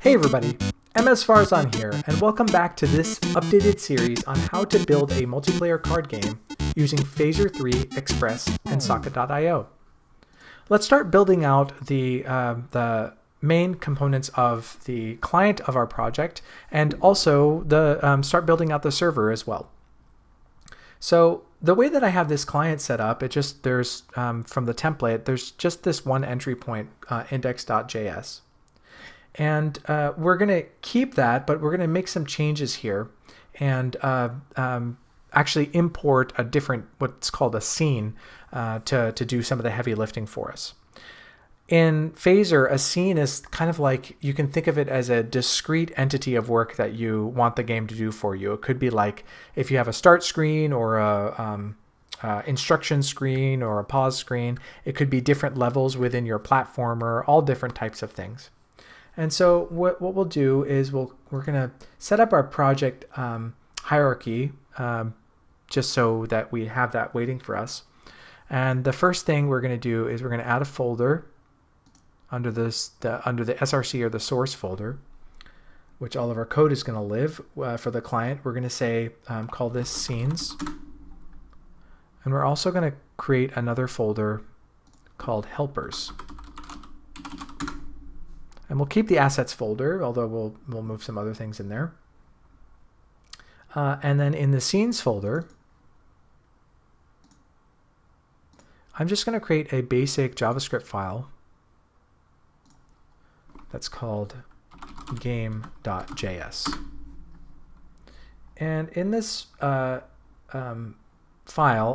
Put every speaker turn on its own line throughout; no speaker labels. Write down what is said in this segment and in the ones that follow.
Hey everybody, MS Farzan here, and welcome back to this updated series on how to build a multiplayer card game using Phaser 3, Express, and Socket.io. Let's start building out the main components of the client of our project, and also start building out the server as well. So the way that I have this client set up, there's from the template, there's just this one entry point, index.js. And we're going to keep that, but we're going to make some changes here and actually import a different, what's called a scene, to do some of the heavy lifting for us. In Phaser, a scene is kind of like, you can think of it as a discrete entity of work that you want the game to do for you. It could be like if you have a start screen or a instruction screen or a pause screen. It could be different levels within your platformer, all different types of things. And so what we'll do is we're going to set up our project hierarchy just so that we have that waiting for us. And the first thing we're going to do is we're going to add a folder under the SRC or the source folder, which all of our code is going to live. For the client, we're going to say call this scenes. And we're also going to create another folder called helpers. And we'll keep the assets folder, although we'll move some other things in there. And then in the scenes folder, I'm just going to create a basic JavaScript file that's called game.js. And in this file,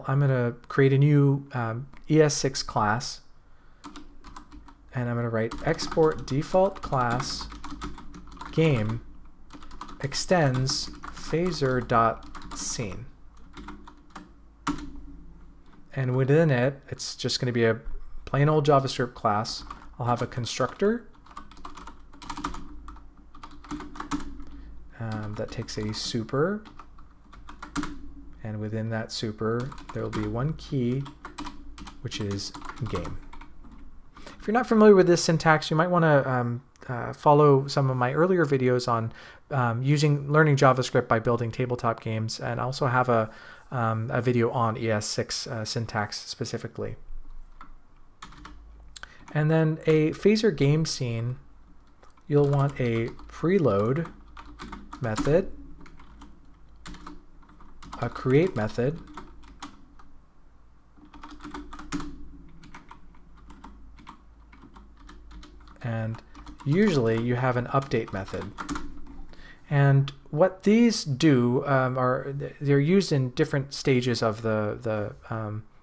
I'm going to create a new ES6 class. And I'm going to write export default class game extends phaser.scene. And within it, it's just going to be a plain old JavaScript class. I'll have a constructor that takes a super. And within that super, there will be one key, which is game. If you're not familiar with this syntax, you might want to follow some of my earlier videos on learning JavaScript by building tabletop games, and I also have a video on ES6 syntax specifically. And then a Phaser game scene, you'll want a preload method, a create method, and usually you have an update method. And what these do they're used in different stages of the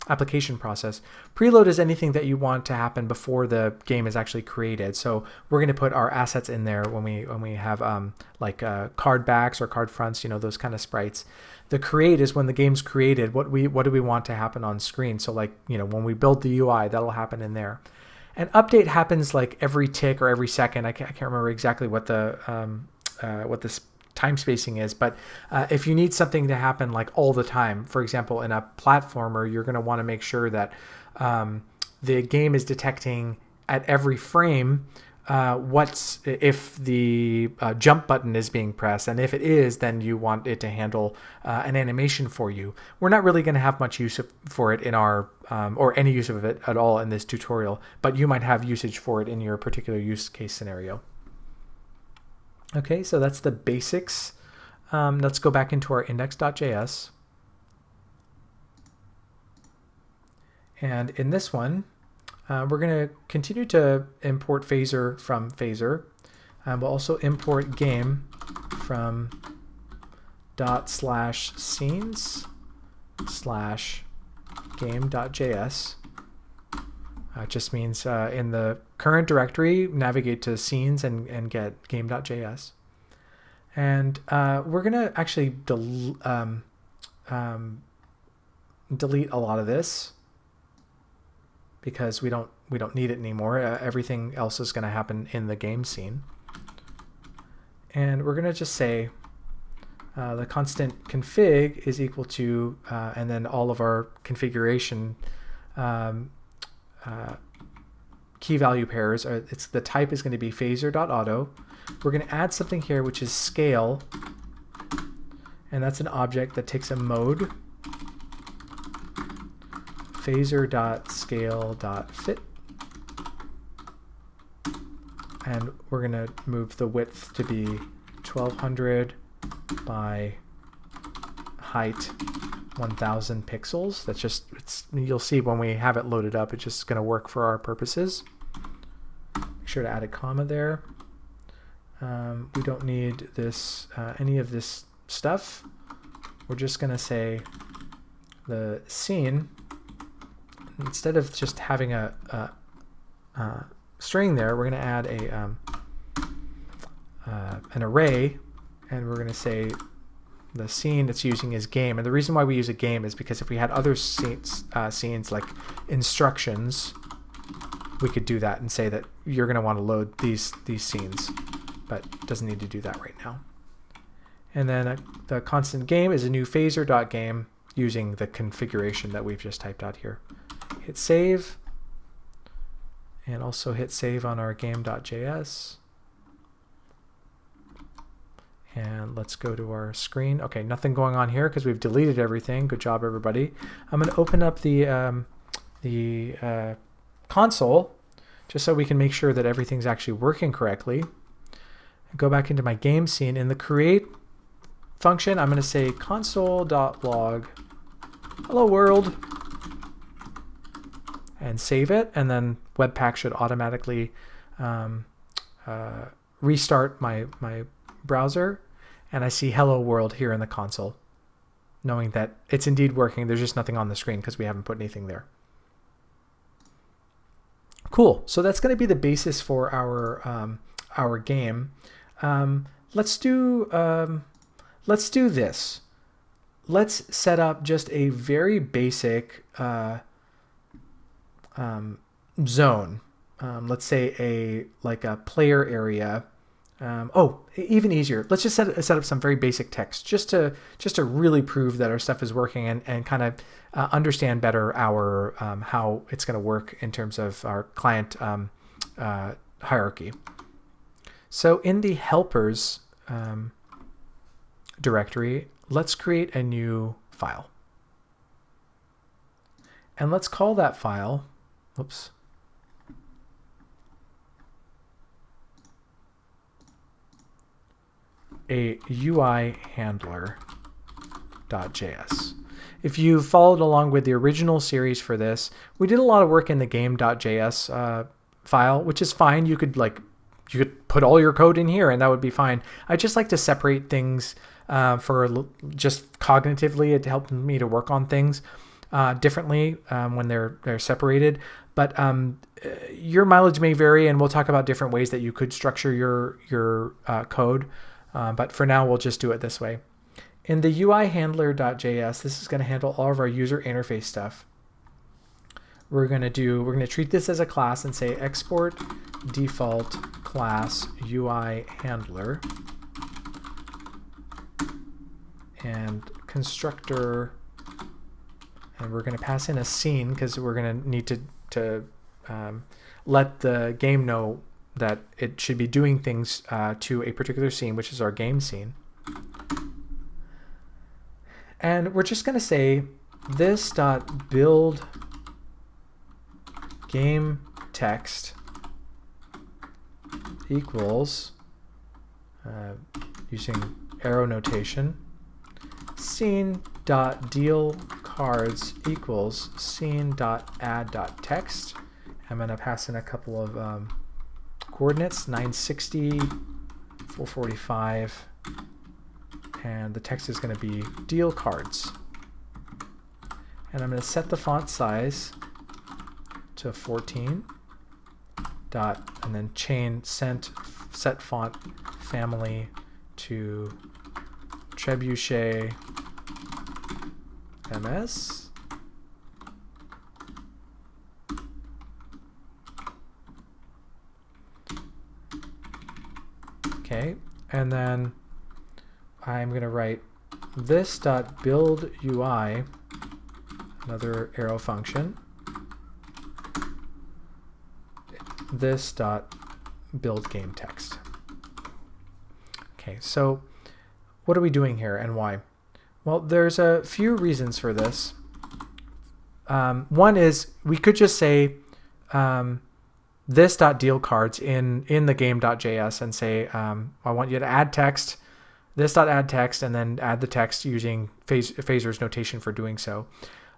application process. Preload is anything that you want to happen before the game is actually created. So we're going to put our assets in there when we have card backs or card fronts, those kind of sprites. The create is when the game's created. What do we want to happen on screen? So when we build the UI, that'll happen in there. And update happens like every tick or every second. I can't remember exactly what the time spacing is, but if you need something to happen like all the time, for example, in a platformer, you're going to want to make sure that the game is detecting at every frame if the jump button is being pressed, and if it is, then you want it to handle an animation for you. We're not really going to have much use for it in our or any use of it at all in this tutorial, but you might have usage for it in your particular use case scenario. Okay, so that's the basics. Let's go back into our index.js. And in this one, we're going to continue to import Phaser from Phaser. We'll also import game from /scenes/game.js. It just means in the current directory, navigate to scenes and get game.js. And we're going to actually delete a lot of this, because we don't need it anymore. Everything else is going to happen in the game scene. And we're going to just say the constant config is equal to, and then all of our configuration key value pairs. The type is going to be phaser.auto. We're going to add something here which is scale, and that's an object that takes a mode, phaser.scale.fit, and we're going to move the width to be 1200 by height 1000 pixels. That's just, you'll see when we have it loaded up, it's just going to work for our purposes. Make sure to add a comma there. We don't need this, any of this stuff. We're just going to say the scene, instead of just having a string there, we're going to add an array, and we're going to say the scene it's using is game. And the reason why we use a game is because if we had other scenes like instructions, we could do that and say that you're going to want to load these scenes, but it doesn't need to do that right now. And then the constant game is a new phaser.game using the configuration that we've just typed out here. Hit save, and also hit save on our game.js. And let's go to our screen. Okay, nothing going on here because we've deleted everything. Good job, everybody. I'm going to open up the console just so we can make sure that everything's actually working correctly. Go back into my game scene. In the create function, I'm going to say console.log hello world and save it. And then Webpack should automatically restart my browser, and I see hello world here in the console, knowing that it's indeed working. There's just nothing on the screen because we haven't put anything there. Cool. So that's going to be the basis for our game. Let's do this. Let's set up just a very basic zone. Let's say like a player area. Even easier. Let's just set up some very basic text just to really prove that our stuff is working and kind of understand better our how it's going to work in terms of our client hierarchy. So in the helpers directory, let's create a new file. And let's call that file, oops, a UI handler.js. If you followed along with the original series for this, we did a lot of work in the game.js file, which is fine. You could put all your code in here and that would be fine. I just like to separate things for just cognitively. It helped me to work on things differently when they're separated. But your mileage may vary, and we'll talk about different ways that you could structure your code. But for now, we'll just do it this way. In the UI handler.js, this is going to handle all of our user interface stuff. We're going to treat this as a class and say export default class UI handler and constructor, and we're going to pass in a scene because we're going to need to let the game know that it should be doing things to a particular scene, which is our game scene. And we're just going to say this.build game text equals, using arrow notation, scene.deal cards equals scene.add.text. I'm going to pass in a couple of coordinates, 960, 445, and the text is going to be deal cards. And I'm going to set the font size to 14, and then set font family to Trebuchet MS. Okay, and then I'm going to write this.build UI, another arrow function, this dot build game text. Okay, so what are we doing here and why? Well, there's a few reasons for this. One is we could just say this dot deal cards in the game.js and say I want you to add text, this dot add text, and then add the text using Phaser's notation for doing so.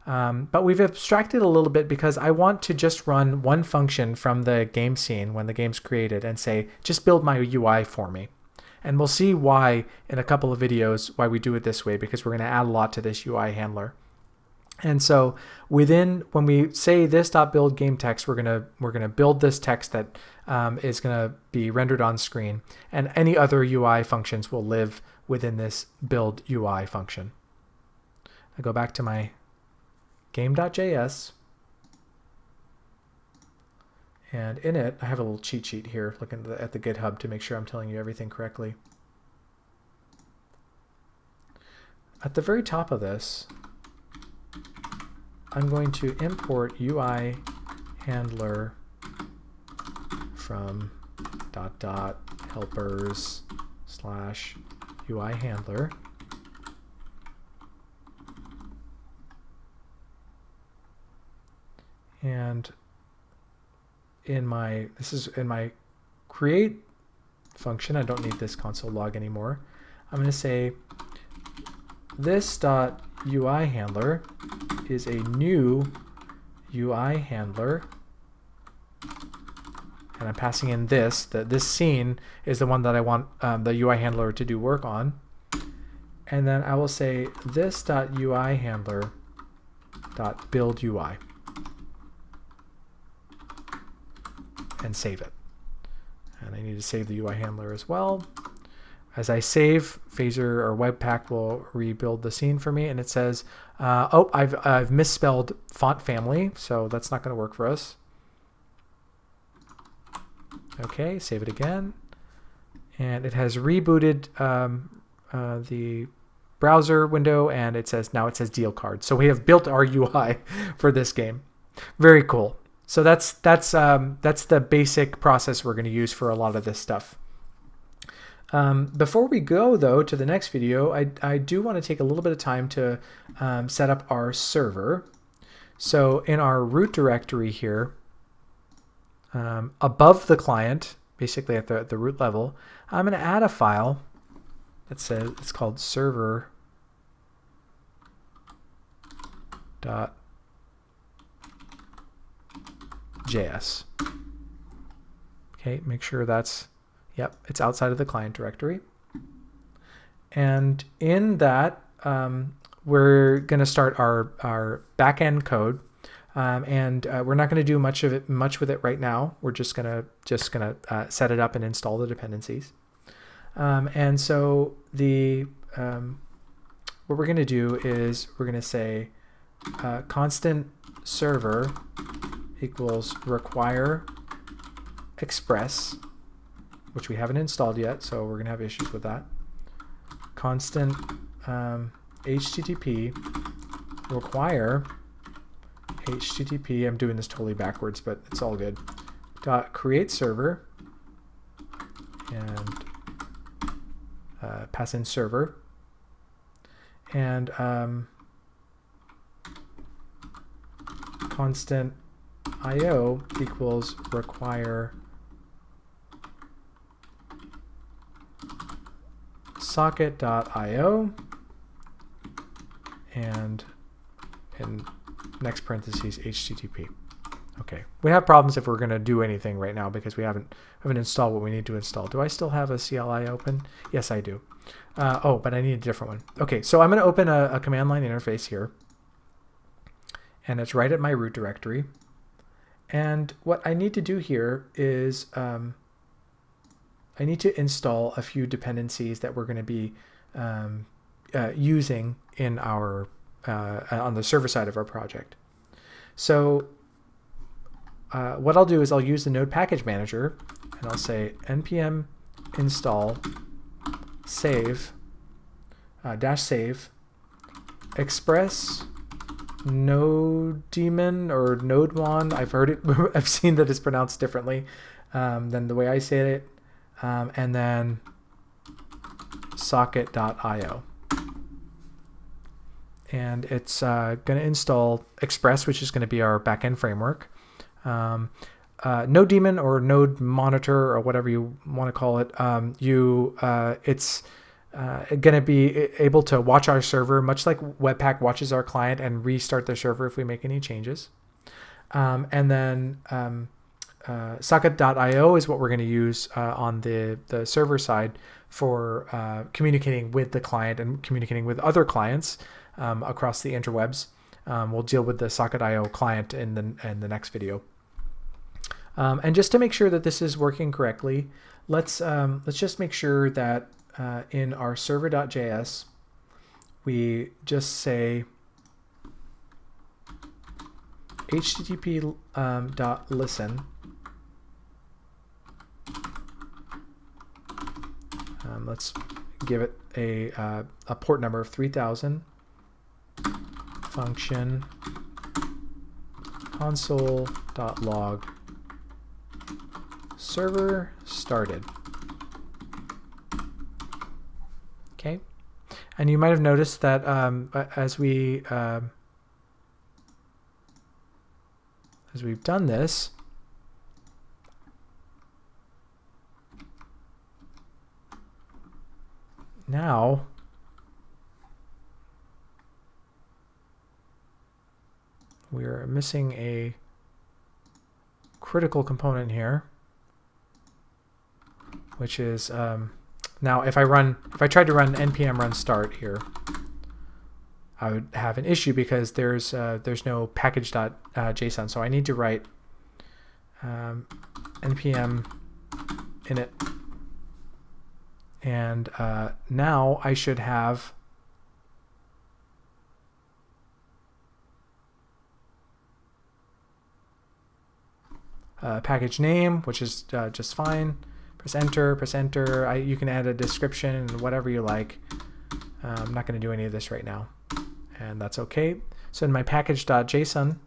But we've abstracted a little bit because I want to just run one function from the game scene when the game's created and say, just build my UI for me. And we'll see why in a couple of videos, why we do it this way, because we're going to add a lot to this UI handler. And so when we say this.build game text, we're gonna build this text that is gonna be rendered on screen, and any other UI functions will live within this build UI function. I go back to my game.js, and in it I have a little cheat sheet here looking at the GitHub to make sure I'm telling you everything correctly. At the very top of this, I'm going to import UI handler from helpers / UI handler. And in my create function, I don't need this console log anymore. I'm going to say this.UI handler is a new UI handler, and I'm passing in this. This scene is the one that I want the UI handler to do work on. And then I will say this.UI handler .build UI and save it. And I need to save the UI handler as well. As I save, Phaser or Webpack will rebuild the scene for me, and it says, oh, I've misspelled font family, so that's not going to work for us. Okay, save it again. And it has rebooted the browser window, and now it says deal card. So we have built our UI for this game. Very cool. So that's the basic process we're going to use for a lot of this stuff. Before we go, though, to the next video, I do want to take a little bit of time to set up our server. So in our root directory here, above the client, basically at the root level, I'm going to add a file that says it's called server.js. Okay, make sure that's yep, it's outside of the client directory. And in that, we're going to start our backend code, and we're not going to do much with it right now. We're just gonna set it up and install the dependencies. And so what we're going to do is we're going to say constant server equals require express, which we haven't installed yet, so we're going to have issues with that. Constant HTTP require HTTP. I'm doing this totally backwards, but it's all good. Create server, and pass in server, and constant IO equals require socket.io, and in next parentheses HTTP. Okay, we have problems if we're going to do anything right now because we haven't installed what we need to install. Do I still have a CLI open? Yes, I do. Oh, but I need a different one. Okay, so I'm going to open a command line interface here, and it's right at my root directory. And what I need to do here is I need to install a few dependencies that we're going to be using in our on the server side of our project. So what I'll do is I'll use the Node Package Manager, and I'll say npm install save -save express node daemon or nodemon. I've heard it. I've seen that it's pronounced differently than the way I say it. And then socket.io. And it's going to install Express, which is going to be our backend framework. Node daemon or node monitor or whatever you want to call it. It's going to be able to watch our server, much like Webpack watches our client, and restart the server if we make any changes. And then socket.io is what we're going to use on the server side for communicating with the client and communicating with other clients across the interwebs. We'll deal with the socket.io client in the next video. And just to make sure that this is working correctly, let's just make sure that in our server.js, we just say http .listen. Let's give it a port number of 3000. Function console.log server started. Okay, and you might have noticed that as we've done this, now we're missing a critical component here, which is now if I tried to run npm run start here, I would have an issue because there's no package.json. So I need to write npm init, and now I should have package name, which is just fine. Press enter, press enter. You can add a description and whatever you like. I'm not going to do any of this right now, and that's okay. So in my package.json,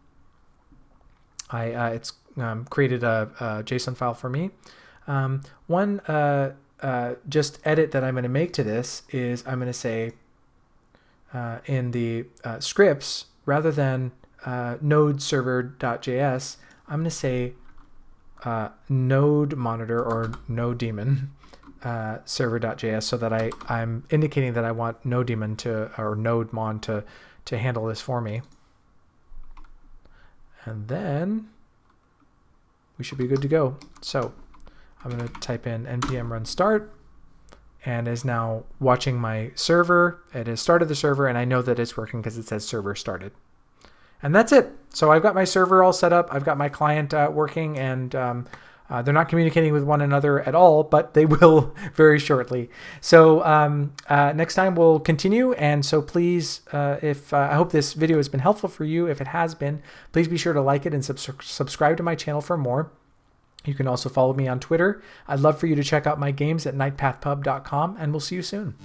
it's created a JSON file for me. One just edit that I'm going to make to this is I'm going to say in the scripts, rather than node server.js, I'm going to say node monitor or node daemon server.js, so that I'm indicating that I want node daemon or node mon to handle this for me. And then we should be good to go. So I'm going to type in npm run start, and is now watching my server. It has started the server, and I know that it's working because it says server started. And that's it. So I've got my server all set up. I've got my client working, and they're not communicating with one another at all, but they will very shortly. So next time we'll continue. And so please, I hope this video has been helpful for you. If it has been, please be sure to like it and subscribe to my channel for more. You can also follow me on Twitter. I'd love for you to check out my games at nightpathpub.com, and we'll see you soon.